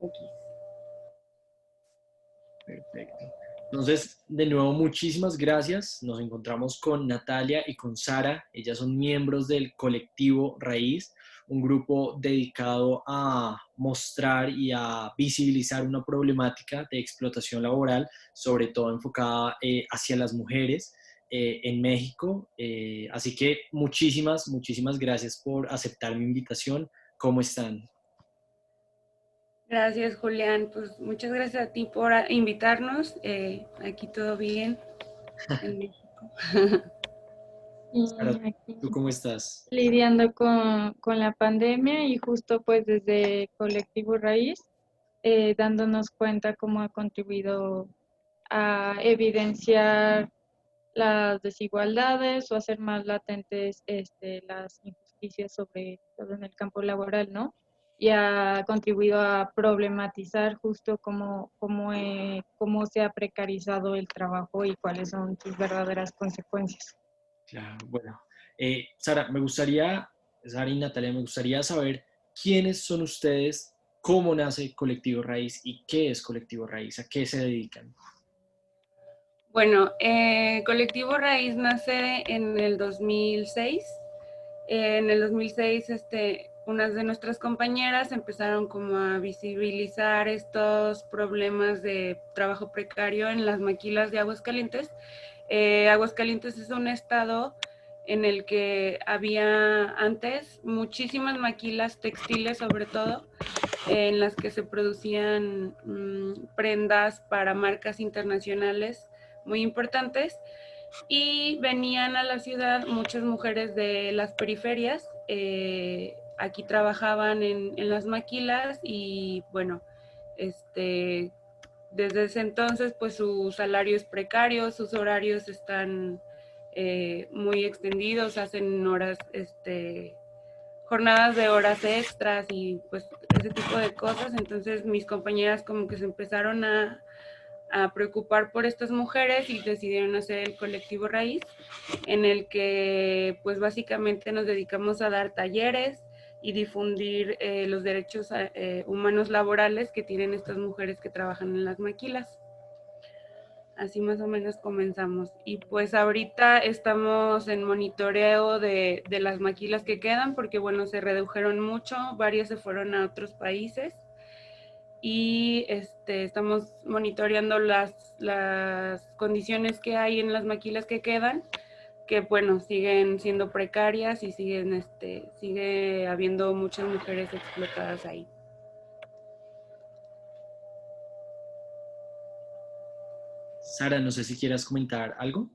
X. Perfecto. Entonces, de nuevo, muchísimas gracias. Nos encontramos con Natalia y con Sara. Ellas son miembros del colectivo Raíz, un grupo dedicado a mostrar y a visibilizar una problemática de explotación laboral, sobre todo enfocada hacia las mujeres en México. Así que muchísimas gracias por aceptar mi invitación. ¿Cómo están? Gracias, Julián. Pues muchas gracias a ti por invitarnos. Aquí todo bien en México. Sara, Y aquí ¿tú cómo estás? lidiando con la pandemia y justo pues desde Colectivo Raíz, dándonos cuenta cómo ha contribuido a evidenciar las desigualdades o hacer más latentes las injusticias sobre todo en el campo laboral, ¿no? Y ha contribuido a problematizar justo cómo se ha precarizado el trabajo y cuáles son sus verdaderas consecuencias. Claro, bueno. Sara y Natalia, me gustaría saber quiénes son ustedes, cómo nace Colectivo Raíz y qué es Colectivo Raíz, a qué se dedican. Bueno, Colectivo Raíz nace en el 2006. En el 2006, unas de nuestras compañeras empezaron como a visibilizar estos problemas de trabajo precario en las maquilas de Aguascalientes. Aguascalientes es un estado en el que había antes muchísimas maquilas textiles, sobre todo, en las que se producían prendas para marcas internacionales muy importantes, y venían a la ciudad muchas mujeres de las periferias. Aquí trabajaban en las maquilas y bueno, desde ese entonces pues su salario es precario, sus horarios están muy extendidos, hacen horas, jornadas de horas extras y pues ese tipo de cosas. Entonces mis compañeras como que se empezaron a preocupar por estas mujeres y decidieron hacer el colectivo Raíz, en el que pues básicamente nos dedicamos a dar talleres y difundir los derechos humanos laborales que tienen estas mujeres que trabajan en las maquilas. Así más o menos comenzamos. Y pues ahorita estamos en monitoreo de las maquilas que quedan, porque bueno, se redujeron mucho, varias se fueron a otros países, y estamos monitoreando las condiciones que hay en las maquilas que quedan, que bueno, siguen siendo precarias y sigue habiendo muchas mujeres explotadas ahí. Sara, no sé si quieras comentar algo.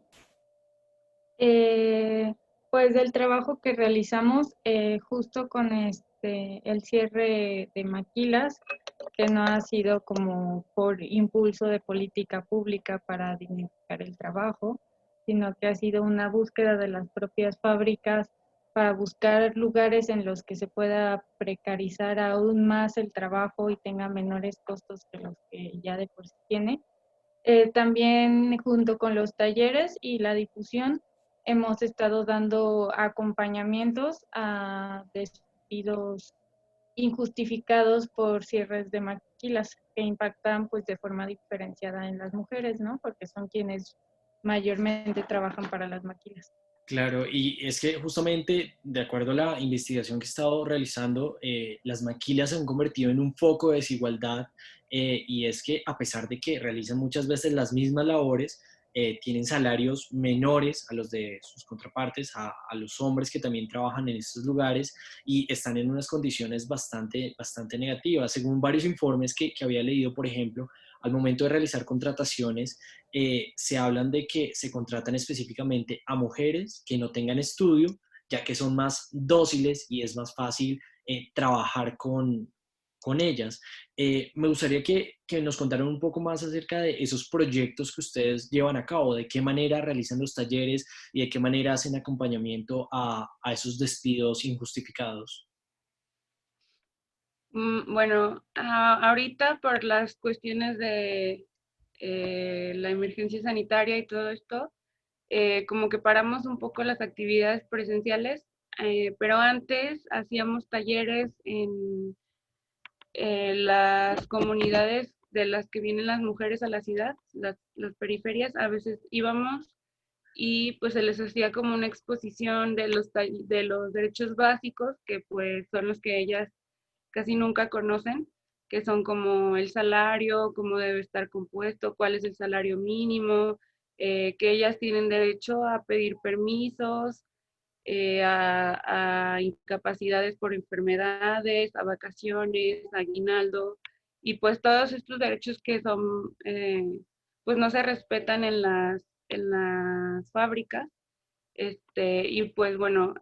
Eh, pues del trabajo que realizamos justo con el cierre de maquilas, que no ha sido como por impulso de política pública para dignificar el trabajo, sino que ha sido una búsqueda de las propias fábricas para buscar lugares en los que se pueda precarizar aún más el trabajo y tenga menores costos que los que ya de por sí tiene. También junto con los talleres y la difusión hemos estado dando acompañamientos a despidos injustificados por cierres de maquilas que impactan pues de forma diferenciada en las mujeres, ¿no? Porque son quienes mayormente trabajan para las maquilas. Claro, y es que justamente, de acuerdo a la investigación que he estado realizando, las maquilas se han convertido en un foco de desigualdad y es que a pesar de que realizan muchas veces las mismas labores, tienen salarios menores a los de sus contrapartes, a los hombres que también trabajan en estos lugares y están en unas condiciones bastante negativas. Según varios informes que había leído, por ejemplo, al momento de realizar contrataciones, se hablan de que se contratan específicamente a mujeres que no tengan estudio, ya que son más dóciles y es más fácil trabajar con ellas. Me gustaría que nos contaran un poco más acerca de esos proyectos que ustedes llevan a cabo, de qué manera realizan los talleres y de qué manera hacen acompañamiento a esos despidos injustificados. Bueno, ahorita por las cuestiones de la emergencia sanitaria y todo esto, como que paramos un poco las actividades presenciales, pero antes hacíamos talleres las comunidades de las que vienen las mujeres a la ciudad, las periferias, a veces íbamos y pues se les hacía como una exposición de los derechos básicos, que pues son los que ellas casi nunca conocen, que son como el salario, cómo debe estar compuesto, cuál es el salario mínimo, que ellas tienen derecho a pedir permisos, a incapacidades por enfermedades, a vacaciones, a aguinaldo, y pues todos estos derechos que son, pues no se respetan en las fábricas. Y pues bueno,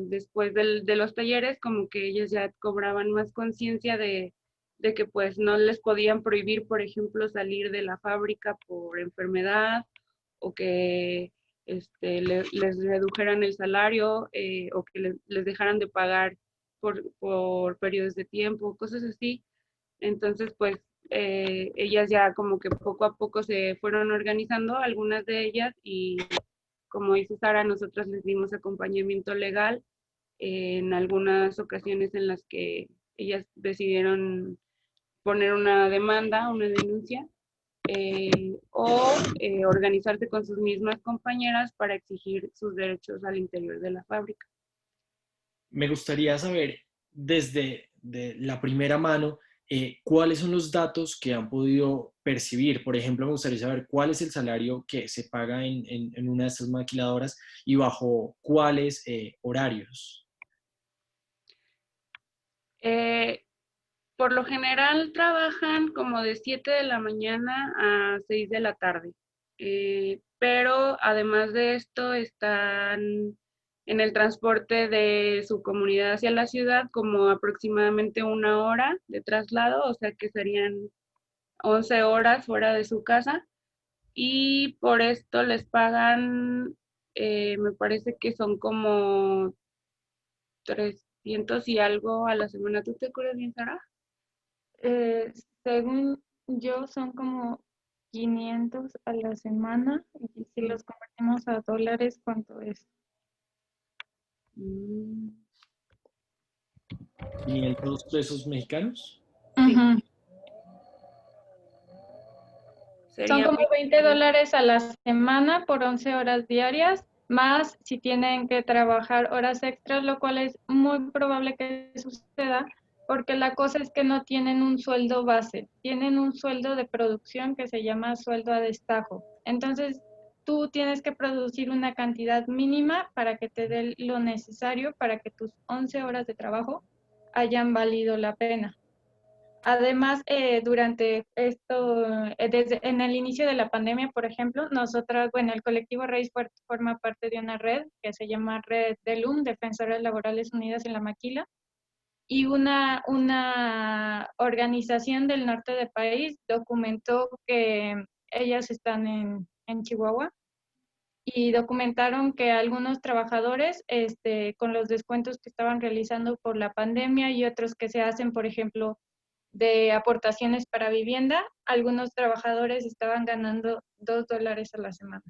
después de los talleres, como que ellos ya cobraban más conciencia de que pues no les podían prohibir, por ejemplo, salir de la fábrica por enfermedad, o que les redujeran el salario, o que les dejaran de pagar por periodos de tiempo, cosas así. Entonces, pues ellas ya como que poco a poco se fueron organizando, algunas de ellas, y como dice Sara, nosotros les dimos acompañamiento legal en algunas ocasiones en las que ellas decidieron poner una demanda, una denuncia, o organizarse con sus mismas compañeras para exigir sus derechos al interior de la fábrica. Me gustaría saber desde la primera mano cuáles son los datos que han podido percibir. Por ejemplo, me gustaría saber cuál es el salario que se paga en una de estas maquiladoras y bajo cuáles horarios. Eh, por lo general trabajan como de 7 de la mañana a 6 de la tarde, pero además de esto están en el transporte de su comunidad hacia la ciudad como aproximadamente 1 hora de traslado, o sea que serían 11 horas fuera de su casa, y por esto les pagan, me parece que son como 300 y algo a la semana. ¿Tú te acuerdas bien, Sara? Eh, Según yo, son como 500 a la semana. Y si los convertimos a dólares, ¿cuánto es? Mm, 500 pesos mexicanos. sí, Ujú. Son sería como 20 dólares a la semana por 11 horas diarias, más si tienen que trabajar horas extras, lo cual es muy probable que suceda, porque la cosa es que no tienen un sueldo base, tienen un sueldo de producción que se llama sueldo a destajo. Entonces, tú tienes que producir una cantidad mínima para que te dé lo necesario para que tus 11 horas de trabajo hayan valido la pena. Además, durante esto, desde en el inicio de la pandemia, por ejemplo, nosotras, bueno, el colectivo Raíz forma parte de una red que se llama Red DELUM, Defensoras Laborales Unidas en la Maquila, y una organización del norte del país documentó que ellas están en Chihuahua y documentaron que algunos trabajadores, con los descuentos que estaban realizando por la pandemia y otros que se hacen, por ejemplo, de aportaciones para vivienda, algunos trabajadores estaban ganando $2 a la semana.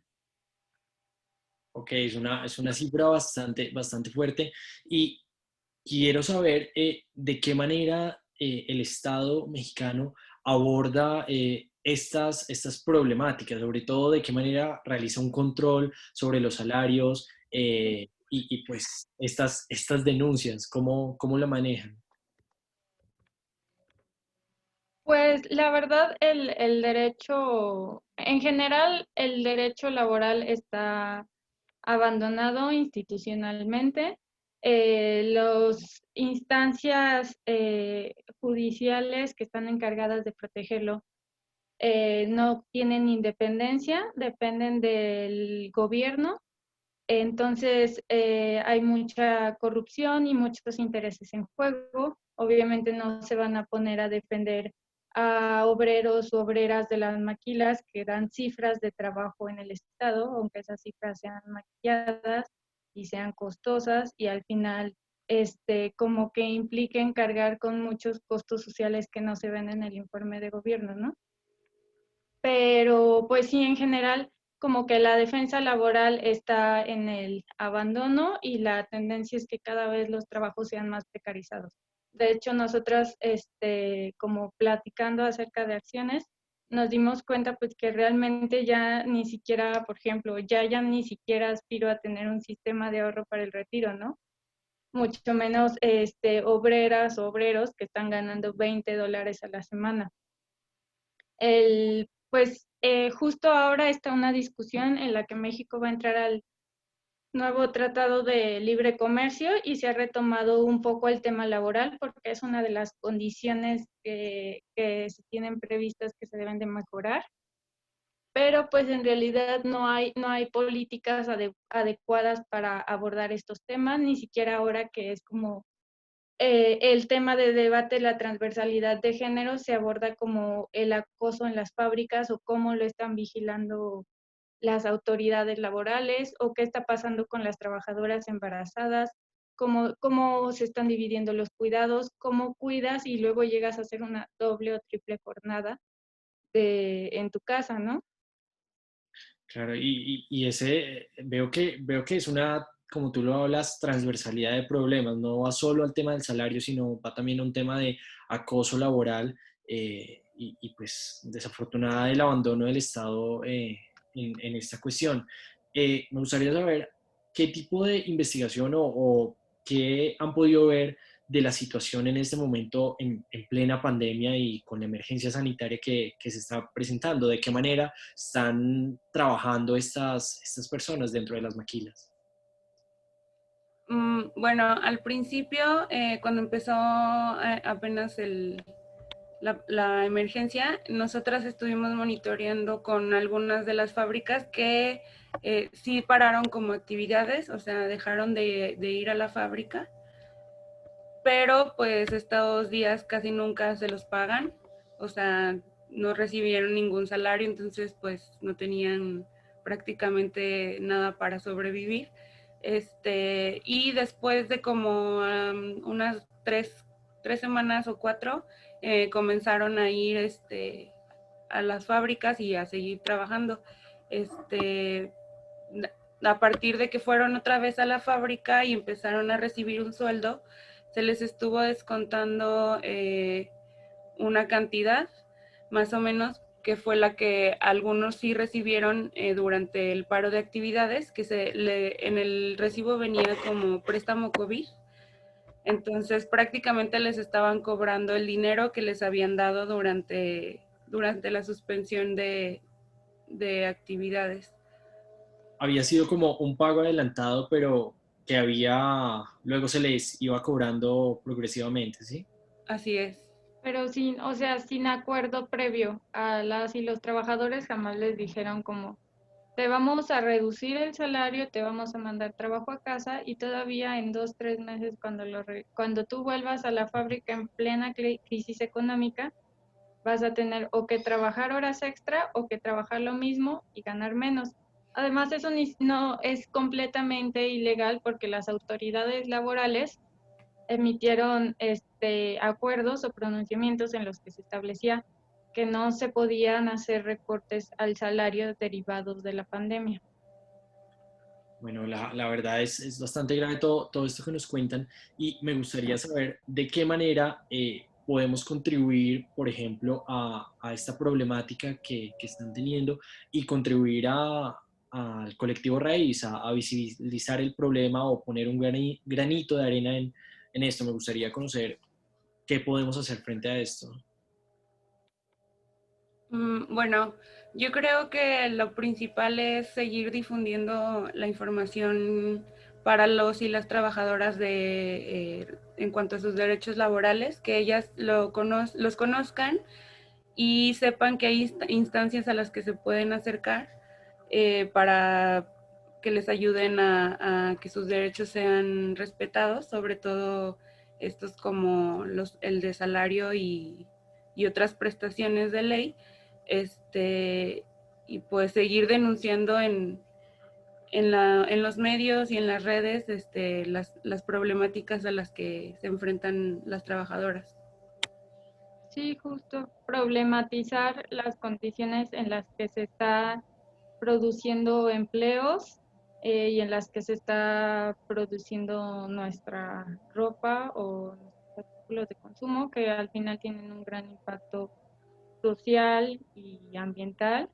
Ok, es una cifra bastante fuerte y quiero saber de qué manera el Estado mexicano aborda estas problemáticas, sobre todo de qué manera realiza un control sobre los salarios y pues estas denuncias, cómo la manejan. Pues la verdad, el derecho, en general, el derecho laboral está abandonado institucionalmente. Las instancias judiciales que están encargadas de protegerlo no tienen independencia, dependen del gobierno. Entonces, hay mucha corrupción y muchos intereses en juego. Obviamente no se van a poner a defender a obreros o obreras de las maquilas que dan cifras de trabajo en el Estado, aunque esas cifras sean maquilladas y sean costosas y al final como que impliquen cargar con muchos costos sociales que no se ven en el informe de gobierno, ¿no? Pero pues sí, en general, como que la defensa laboral está en el abandono y la tendencia es que cada vez los trabajos sean más precarizados. De hecho, nosotras, como platicando acerca de acciones, nos dimos cuenta pues que realmente ya ni siquiera, por ejemplo, ya ni siquiera aspiro a tener un sistema de ahorro para el retiro, ¿no? Mucho menos obreras o obreros que están ganando $20 a la semana. Justo ahora está una discusión en la que México va a entrar al nuevo tratado de libre comercio y se ha retomado un poco el tema laboral porque es una de las condiciones que se tienen previstas que se deben de mejorar, pero pues en realidad no hay políticas adecuadas para abordar estos temas, ni siquiera ahora que es como el tema de debate, la transversalidad de género, se aborda como el acoso en las fábricas o cómo lo están vigilando las autoridades laborales o qué está pasando con las trabajadoras embarazadas, cómo se están dividiendo los cuidados, cómo cuidas y luego llegas a hacer una doble o triple jornada en tu casa, ¿no? Claro, y ese, veo que es una, como tú lo hablas, transversalidad de problemas, no va solo al tema del salario, sino va también a un tema de acoso laboral y pues desafortunada el abandono del Estado en esta cuestión. Me gustaría saber qué tipo de investigación o qué han podido ver de la situación en este momento en plena pandemia y con la emergencia sanitaria que se está presentando, de qué manera están trabajando estas personas dentro de las maquilas. Bueno, al principio, cuando empezó apenas la emergencia, nosotras estuvimos monitoreando con algunas de las fábricas que sí pararon como actividades, o sea, dejaron de ir a la fábrica, pero pues estos días casi nunca se los pagan, o sea, no recibieron ningún salario, entonces pues no tenían prácticamente nada para sobrevivir. Y después de como unas tres semanas o cuatro, comenzaron a ir a las fábricas y a seguir trabajando. Este, a partir de que fueron otra vez a la fábrica y empezaron a recibir un sueldo, se les estuvo descontando una cantidad, más o menos, que fue la que algunos sí recibieron durante el paro de actividades, que en el recibo venía como préstamo COVID. Entonces prácticamente les estaban cobrando el dinero que les habían dado durante la suspensión de actividades. Había sido como un pago adelantado, pero que luego se les iba cobrando progresivamente, ¿sí? Así es. Pero sin acuerdo previo a las y los trabajadores jamás les dijeron como, te vamos a reducir el salario, te vamos a mandar trabajo a casa y todavía en 2, 3 meses cuando tú vuelvas a la fábrica en plena crisis económica, vas a tener o que trabajar horas extra o que trabajar lo mismo y ganar menos. Además, eso no es completamente ilegal porque las autoridades laborales emitieron acuerdos o pronunciamientos en los que se establecía que no se podían hacer recortes al salario derivados de la pandemia. Bueno, la verdad es bastante grave todo esto que nos cuentan y me gustaría saber de qué manera podemos contribuir, por ejemplo, a esta problemática que están teniendo y contribuir al colectivo raíz, a visibilizar el problema o poner un granito de arena en esto. Me gustaría conocer qué podemos hacer frente a esto. Bueno, yo creo que lo principal es seguir difundiendo la información para los y las trabajadoras en cuanto a sus derechos laborales, que ellas los conozcan y sepan que hay instancias a las que se pueden acercar para que les ayuden a que sus derechos sean respetados, sobre todo estos como el de salario y otras prestaciones de ley, y pues seguir denunciando en los medios y en las redes las problemáticas a las que se enfrentan las trabajadoras. Sí, justo problematizar las condiciones en las que se está produciendo empleos y en las que se está produciendo nuestra ropa o artículos de consumo que al final tienen un gran impacto social y ambiental.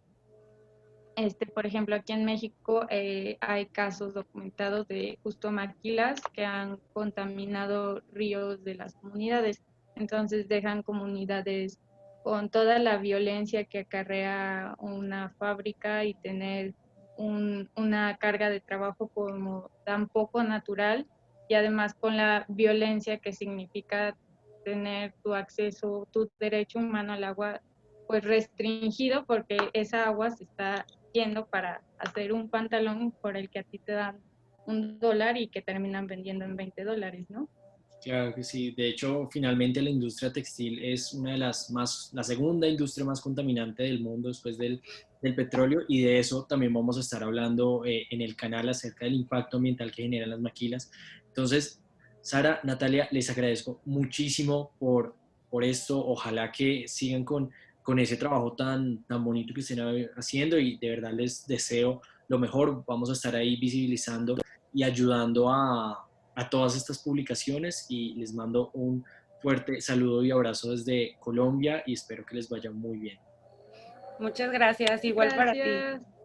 Por ejemplo, aquí en México hay casos documentados de justo maquilas que han contaminado ríos de las comunidades. Entonces dejan comunidades con toda la violencia que acarrea una fábrica y tener una carga de trabajo como tan poco natural, y además con la violencia que significa tener tu acceso, tu derecho humano al agua pues restringido, porque esa agua se está yendo para hacer un pantalón por el que a ti te dan $1 y que terminan vendiendo en $20, ¿no? Claro que sí. De hecho, finalmente la industria textil es una de las más, la segunda industria más contaminante del mundo después del petróleo, y de eso también vamos a estar hablando en el canal acerca del impacto ambiental que generan las maquilas. Entonces, Sara, Natalia, les agradezco muchísimo por esto. Ojalá que sigan con ese trabajo tan bonito que estén haciendo, y de verdad les deseo lo mejor. Vamos a estar ahí visibilizando y ayudando a todas estas publicaciones, y les mando un fuerte saludo y abrazo desde Colombia y espero que les vaya muy bien. Muchas gracias, igual para ti. Gracias.